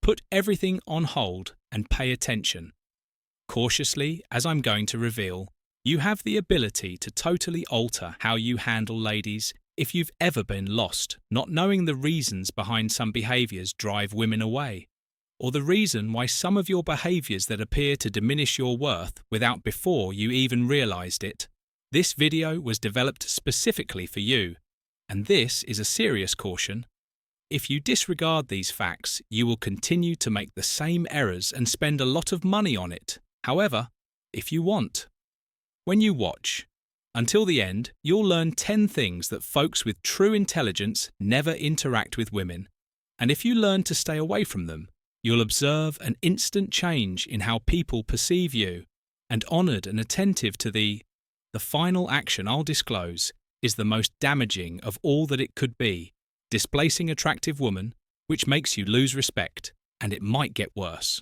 Put everything on hold and pay attention. Cautiously, as I'm going to reveal, you have the ability to totally alter how you handle ladies if you've ever been lost, not knowing the reasons behind some behaviors drive women away, or the reason why some of your behaviors that appear to diminish your worth without before you even realized it. This video was developed specifically for you, and this is a serious caution. If you disregard these facts, you will continue to make the same errors and spend a lot of money on it. However, if you want. When you watch, until the end, you'll learn 10 things that folks with true intelligence never interact with women. And if you learn to stay away from them, you'll observe an instant change in how people perceive you, and honored and attentive to the final action I'll disclose is the most damaging of all that it could be, displacing attractive women, which makes you lose respect, and it might get worse.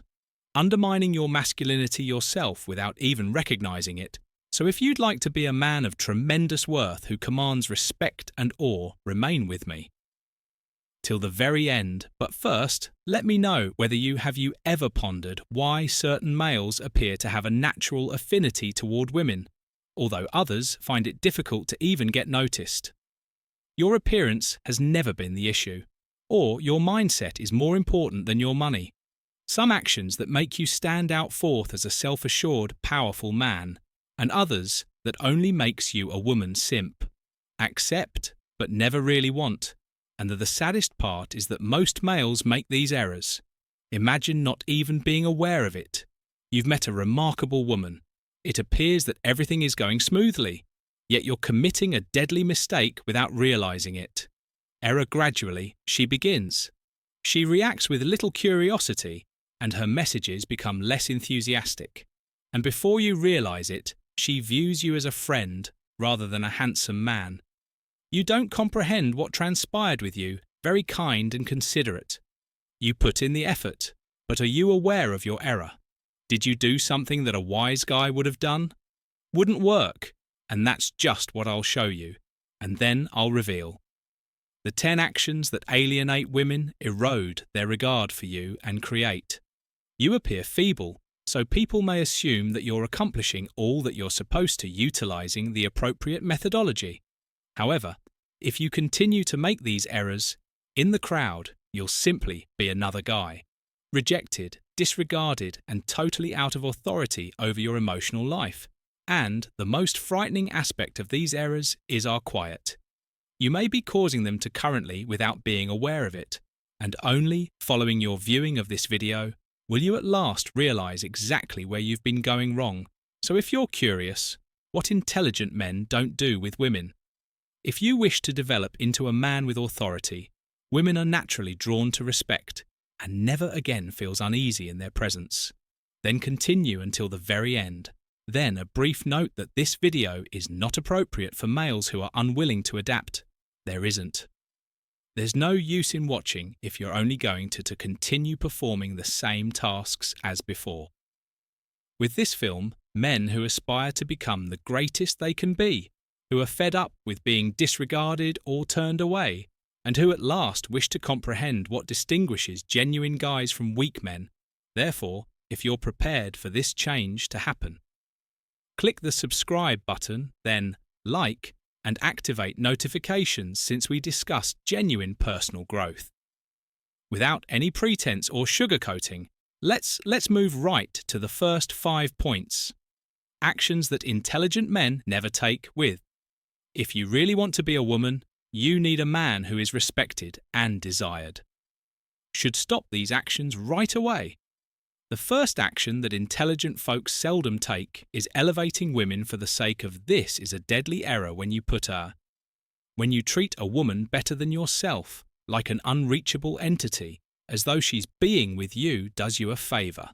Undermining your masculinity yourself without even recognizing it. So if you'd like to be a man of tremendous worth who commands respect and awe, remain with me till the very end. But first, let me know whether you ever pondered why certain males appear to have a natural affinity toward women, although others find it difficult to even get noticed. Your appearance has never been the issue, or your mindset is more important than your money. Some actions that make you stand out forth as a self-assured, powerful man, and others that only makes you a woman simp. Accept, but never really want. And the saddest part is that most males make these errors. Imagine not even being aware of it. You've met a remarkable woman. It appears that everything is going smoothly, yet you're committing a deadly mistake without realizing it. Error gradually, she begins. She reacts with little curiosity, and her messages become less enthusiastic. And before you realize it, she views you as a friend rather than a handsome man. You don't comprehend what transpired with you, very kind and considerate. You put in the effort, but are you aware of your error? Did you do something that a wise guy would have done? Wouldn't work, and that's just what I'll show you, and then I'll reveal. The 10 actions that alienate women, erode their regard for you, and create. You appear feeble, so people may assume that you're accomplishing all that you're supposed to utilizing the appropriate methodology. However, if you continue to make these errors, in the crowd, you'll simply be another guy. Rejected, disregarded, and totally out of authority over your emotional life. And the most frightening aspect of these errors is our quiet. You may be causing them to currently without being aware of it, and only following your viewing of this video will you at last realize exactly where you've been going wrong. So if you're curious, what intelligent men don't do with women? If you wish to develop into a man with authority, women are naturally drawn to respect and never again feels uneasy in their presence. Then continue until the very end. Then a brief note that this video is not appropriate for males who are unwilling to adapt. There isn't. There's no use in watching if you're only going to continue performing the same tasks as before. With this film, men who aspire to become the greatest they can be, who are fed up with being disregarded or turned away, and who at last wish to comprehend what distinguishes genuine guys from weak men. Therefore, if you're prepared for this change to happen, click the subscribe button, then like, and activate notifications since we discussed genuine personal growth. Without any pretense or sugarcoating, let's move right to the first 5 points. Actions that intelligent men never take with. If you really want to be a woman, you need a man who is respected and desired. Should stop these actions right away. The first action that intelligent folks seldom take is elevating women for the sake of this is a deadly error when you treat a woman better than yourself, like an unreachable entity, as though she's being with you does you a favor.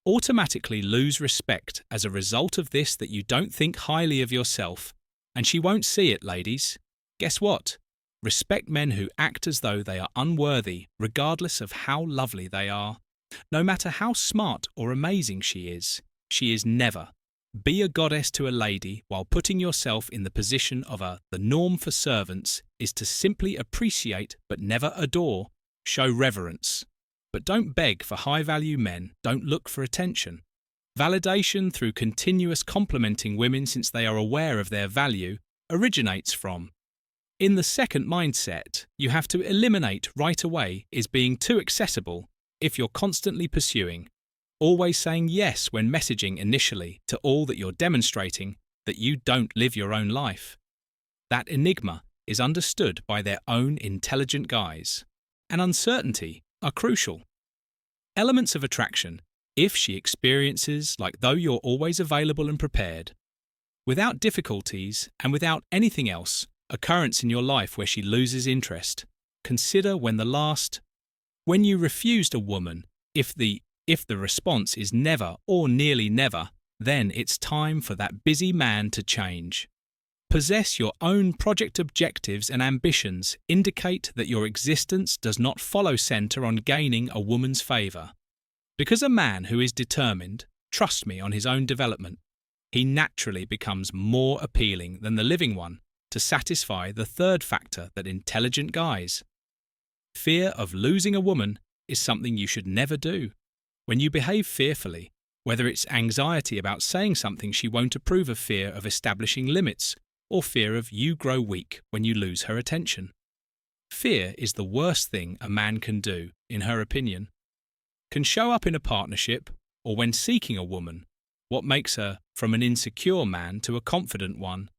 Automatically lose respect as a result of this that you don't think highly of yourself, and she won't see it, ladies. Guess what? Respect men who act as though they are unworthy, regardless of how lovely they are. No matter how smart or amazing she is never. Be a goddess to a lady while putting yourself in the position of the norm for servants is to simply appreciate but never adore, show reverence. But don't beg for high-value men, don't look for attention. Validation through continuous complimenting women since they are aware of their value originates from. In the second mindset, you have to eliminate right away is being too accessible if you're constantly pursuing, always saying yes when messaging initially to all that you're demonstrating that you don't live your own life. That enigma is understood by their own intelligent guys, and uncertainty are crucial. Elements of attraction, if she experiences like though you're always available and prepared, without difficulties and without anything else, occurrence in your life where she loses interest. Consider when you refused a woman, if the response is never or nearly never, then it's time for that busy man to change. Possess your own project objectives and ambitions indicate that your existence does not follow center on gaining a woman's favor. Because a man who is determined, trust me on his own development, he naturally becomes more appealing than the living one to satisfy the third factor that intelligent guys. Fear of losing a woman is something you should never do. When you behave fearfully, whether it's anxiety about saying something she won't approve of, fear of establishing limits, or fear of you grow weak when you lose her attention. Fear is the worst thing a man can do, in her opinion. Can show up in a partnership, or when seeking a woman, what makes her from an insecure man to a confident one.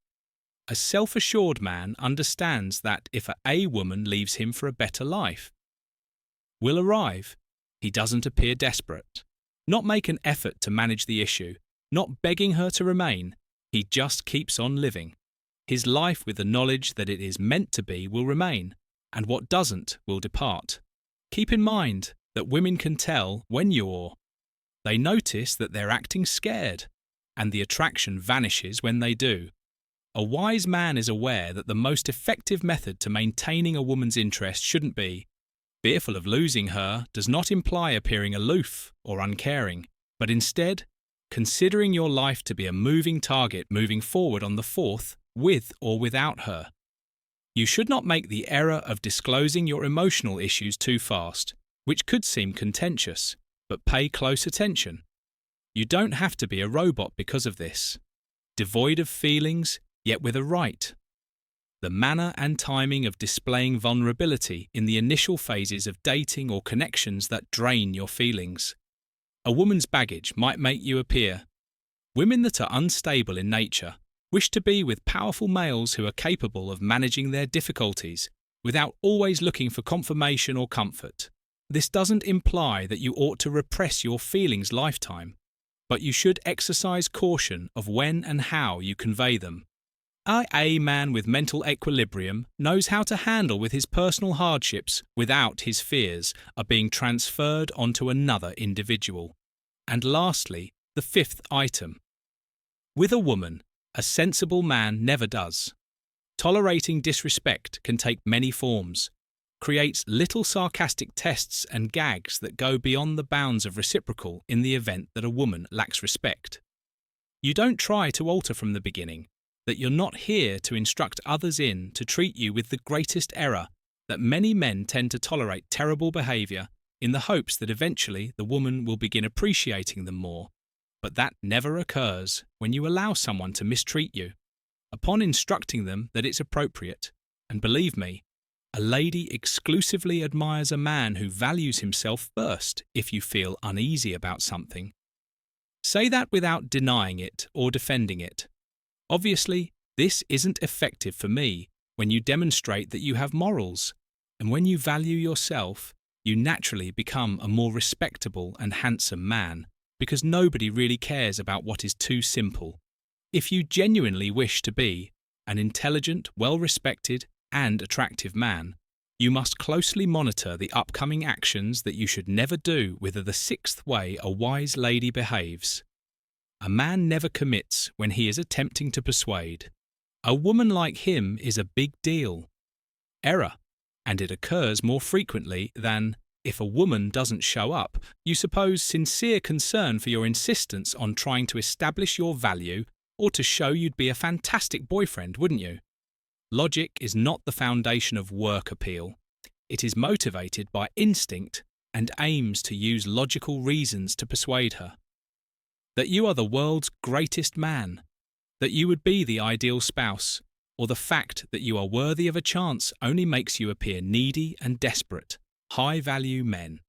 A self-assured man understands that if a woman leaves him for a better life, will arrive. He doesn't appear desperate, not make an effort to manage the issue, not begging her to remain. He just keeps on living. His life with the knowledge that it is meant to be will remain, and what doesn't will depart. Keep in mind that women can tell when they notice that they're acting scared, and the attraction vanishes when they do. A wise man is aware that the most effective method to maintaining a woman's interest shouldn't be fearful of losing her does not imply appearing aloof or uncaring, but instead, considering your life to be a moving target moving forward on the fourth, with or without her. You should not make the error of disclosing your emotional issues too fast, which could seem contentious, but pay close attention. You don't have to be a robot because of this. Devoid of feelings, yet with a right. The manner and timing of displaying vulnerability in the initial phases of dating or connections that drain your feelings. A woman's baggage might make you appear. Women that are unstable in nature wish to be with powerful males who are capable of managing their difficulties without always looking for confirmation or comfort. This doesn't imply that you ought to repress your feelings lifetime, but you should exercise caution of when and how you convey them. A man with mental equilibrium knows how to handle with his personal hardships without his fears are being transferred onto another individual. And lastly, the fifth item. With a woman, a sensible man never does. Tolerating disrespect can take many forms, creates little sarcastic tests and gags that go beyond the bounds of reciprocal in the event that a woman lacks respect. You don't try to alter from the beginning, that you're not here to instruct others to treat you with the greatest error, that many men tend to tolerate terrible behaviour in the hopes that eventually the woman will begin appreciating them more. But that never occurs when you allow someone to mistreat you, upon instructing them that it's appropriate. And believe me, a lady exclusively admires a man who values himself first if you feel uneasy about something. Say that without denying it or defending it. Obviously, this isn't effective for me when you demonstrate that you have morals, and when you value yourself, you naturally become a more respectable and handsome man, because nobody really cares about what is too simple. If you genuinely wish to be an intelligent, well-respected, and attractive man, you must closely monitor the upcoming actions that you should never do with the sixth way a wise lady behaves. A man never commits when he is attempting to persuade. A woman like him is a big deal. Error, and it occurs more frequently than, if a woman doesn't show up, you suppose sincere concern for your insistence on trying to establish your value or to show you'd be a fantastic boyfriend, wouldn't you? Logic is not the foundation of work appeal. It is motivated by instinct and aims to use logical reasons to persuade her. That you are the world's greatest man, that you would be the ideal spouse, or the fact that you are worthy of a chance only makes you appear needy and desperate, high-value men.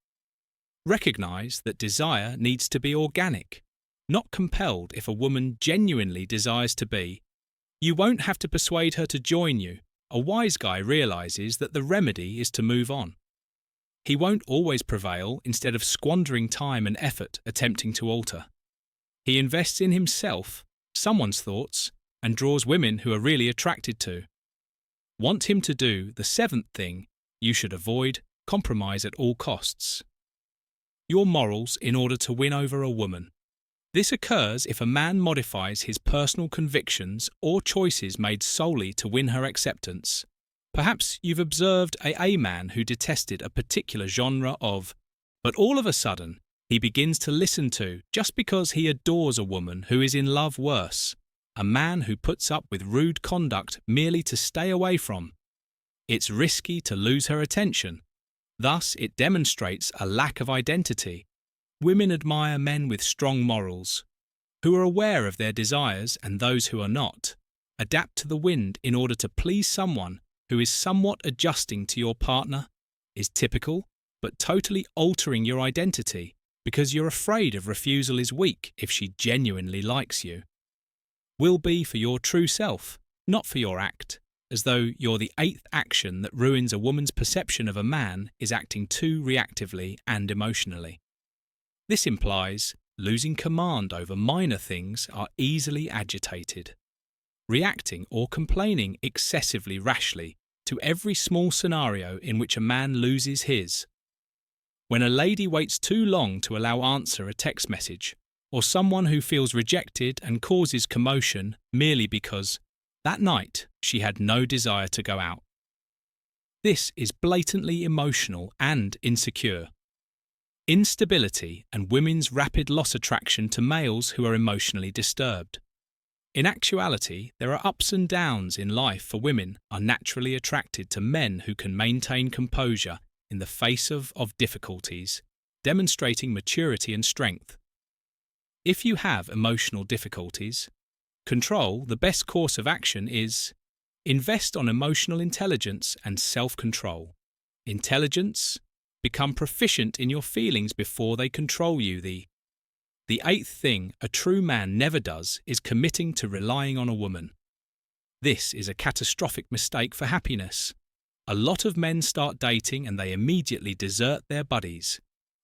Recognize that desire needs to be organic, not compelled if a woman genuinely desires to be. You won't have to persuade her to join you. A wise guy realizes that the remedy is to move on. He won't always prevail instead of squandering time and effort attempting to alter. He invests in himself, someone's thoughts, and draws women who are really attracted to. Want him to do the seventh thing you should avoid compromise at all costs. Your morals in order to win over a woman. This occurs if a man modifies his personal convictions or choices made solely to win her acceptance. Perhaps you've observed a man who detested a particular genre of, but all of a sudden he begins to listen to just because he adores a woman who is in love worse, a man who puts up with rude conduct merely to stay away from. It's risky to lose her attention. Thus, it demonstrates a lack of identity. Women admire men with strong morals, who are aware of their desires, and those who are not. Adapt to the wind in order to please someone who is somewhat adjusting to your partner, is typical, but totally altering your identity because you're afraid of refusal is weak if she genuinely likes you. Will be for your true self, not for your act, as though you're the eighth action that ruins a woman's perception of a man is acting too reactively and emotionally. This implies losing command over minor things are easily agitated, reacting or complaining excessively rashly to every small scenario in which a man loses his. When a lady waits too long to allow answer a text message, or someone who feels rejected and causes commotion merely because that night she had no desire to go out. This is blatantly emotional and insecure. Instability and women's rapid loss attraction to males who are emotionally disturbed. In actuality, there are ups and downs in life for women are naturally attracted to men who can maintain composure in the face of difficulties, demonstrating maturity and strength. If you have emotional difficulties, the best course of action is invest on emotional intelligence and self-control. Intelligence, become proficient in your feelings before they control you. The eighth thing a true man never does is committing to relying on a woman. This is a catastrophic mistake for happiness. A lot of men start dating and they immediately desert their buddies,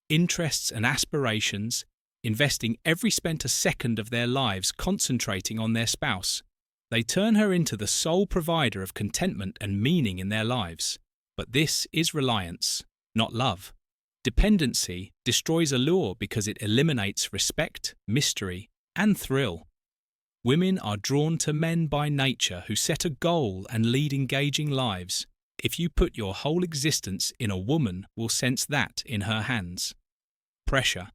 interests and aspirations, investing every spent a second of their lives concentrating on their spouse. They turn her into the sole provider of contentment and meaning in their lives. But this is reliance, not love. Dependency destroys allure because it eliminates respect, mystery, and thrill. Women are drawn to men by nature who set a goal and lead engaging lives. If you put your whole existence in a woman, will sense that in her hands. Pressure.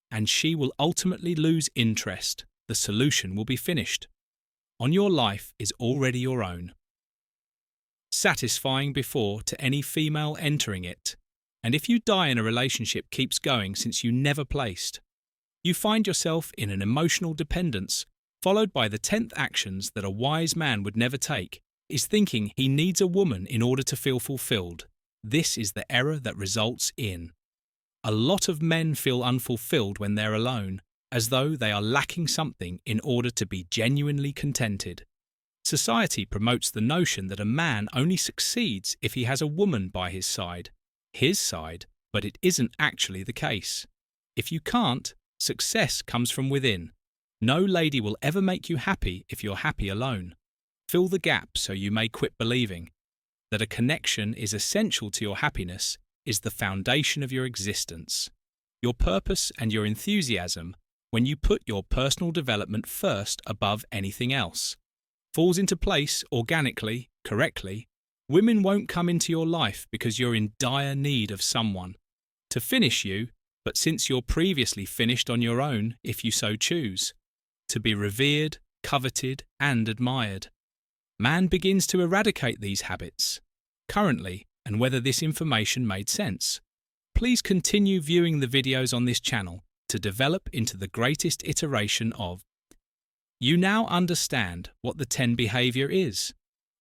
And she will ultimately lose interest. The solution will be finished. On your life is already your own. Satisfying before to any female entering it. And if you die in a relationship keeps going since you never placed. You find yourself in an emotional dependence, followed by the 10th actions that a wise man would never take, is thinking he needs a woman in order to feel fulfilled. This is the error that results in a lot of men feel unfulfilled when they're alone, as though they are lacking something in order to be genuinely contented. Society promotes the notion that a man only succeeds if he has a woman by his side, but it isn't actually the case. If you can't, success comes from within. No lady will ever make you happy if you're happy alone. Fill the gap so you may quit believing. That a connection is essential to your happiness is the foundation of your existence. Your purpose and your enthusiasm, when you put your personal development first above anything else, falls into place organically, correctly. Women won't come into your life because you're in dire need of someone to finish you, but since you're previously finished on your own, if you so choose, to be revered, coveted, and admired. Man begins to eradicate these habits. Currently, and whether this information made sense. please continue viewing the videos on this channel to develop into the greatest iteration of. You now understand what the 10 behavior is,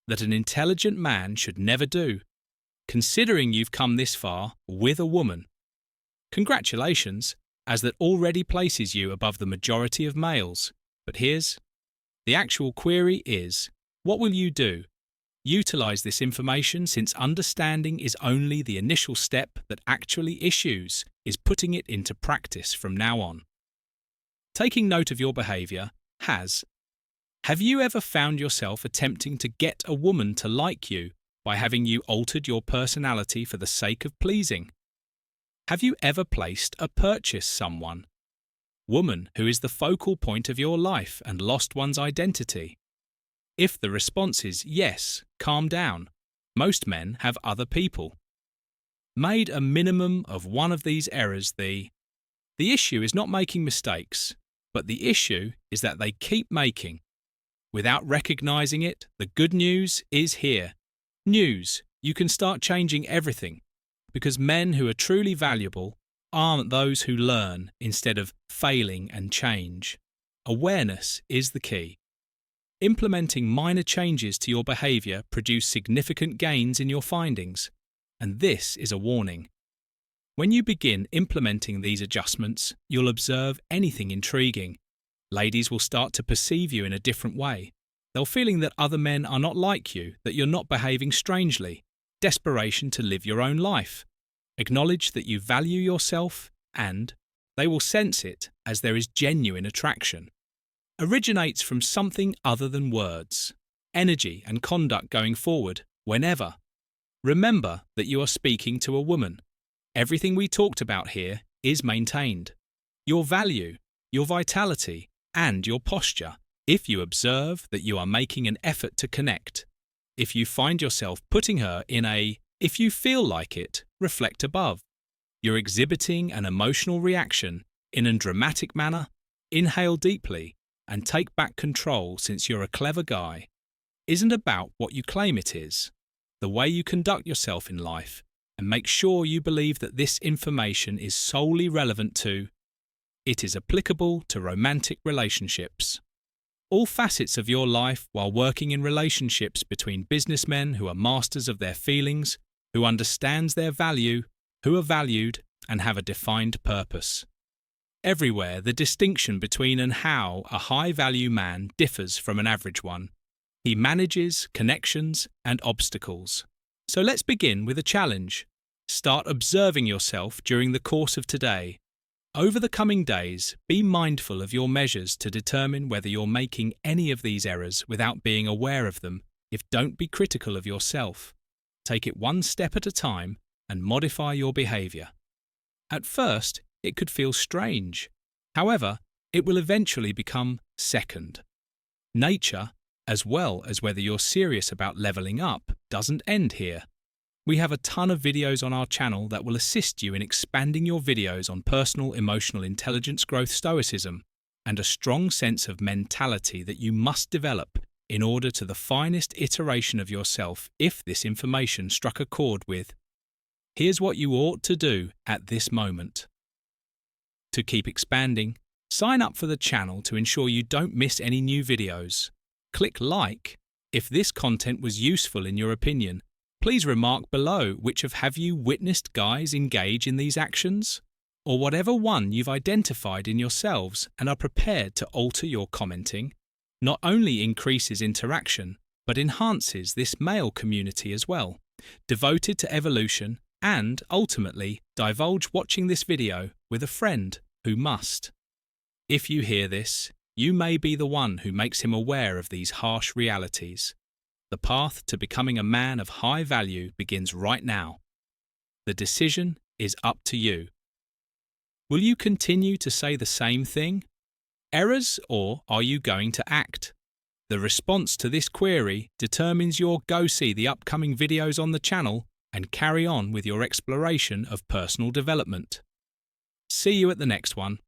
that an intelligent man should never do, considering you've come this far with a woman. Congratulations, as that already places you above the majority of males. But here's the actual query is, what will you do? Utilize this information, since understanding is only the initial step that actually issues is putting it into practice from now on. Taking note of your behavior have you ever found yourself attempting to get a woman to like you by having you altered your personality for the sake of pleasing? Have you ever placed a purchase someone, woman who is the focal point of your life, and lost one's identity? If the response is yes, calm down. Most men have other people. Made a minimum of one of these errors, the issue is not making mistakes, but the issue is that they keep making. Without recognizing it, the good news is here. News, you can start changing everything, because men who are truly valuable aren't those who learn instead of failing and change. Awareness is the key. Implementing minor changes to your behavior produce significant gains in your findings, and this is a warning. When you begin implementing these adjustments, you'll observe anything intriguing. Ladies will start to perceive you in a different way. They'll feeling that other men are not like you, that you're not behaving strangely. Desperation to live your own life. Acknowledge that you value yourself, and they will sense it as there is genuine attraction. Originates from something other than words, energy and conduct going forward, whenever. Remember that you are speaking to a woman. Everything we talked about here is maintained. Your value, your vitality, and your posture. If you observe that you are making an effort to connect, if you find yourself putting her in a, if you feel like it, reflect above. You're exhibiting an emotional reaction in a dramatic manner, inhale deeply, and take back control, since you're a clever guy. Isn't about what you claim it is, the way you conduct yourself in life, and make sure you believe that this information is solely relevant to, it is applicable to romantic relationships. All facets of your life while working in relationships between businessmen who are masters of their feelings, who understands their value, who are valued, and have a defined purpose. Everywhere, the distinction between and how a high-value man differs from an average one. He manages connections and obstacles. So let's begin with a challenge. Start observing yourself during the course of today. Over the coming days, be mindful of your measures to determine whether you're making any of these errors without being aware of them. Don't be critical of yourself. Take it one step at a time and modify your behavior. At first, it could feel strange. However, it will eventually become second. Nature, as well as whether you're serious about leveling up, doesn't end here. We have a ton of videos on our channel that will assist you in expanding your videos on personal emotional intelligence growth Stoicism, and a strong sense of mentality that you must develop in order to the finest iteration of yourself. If this information struck a chord with, here's what you ought to do at this moment. To keep expanding, sign up for the channel to ensure you don't miss any new videos. Click like if this content was useful in your opinion. Please remark below which of have you witnessed guys engage in these actions, or whatever one you've identified in yourselves and are prepared to alter. Your commenting not only increases interaction, but enhances this male community as well, devoted to evolution, and ultimately divulge watching this video with a friend who must. If you hear this, you may be the one who makes him aware of these harsh realities. The path to becoming a man of high value begins right now. The decision is up to you. Will you continue to say the same thing? Errors, or are you going to act? The response to this query determines your go see the upcoming videos on the channel and carry on with your exploration of personal development. See you at the next one.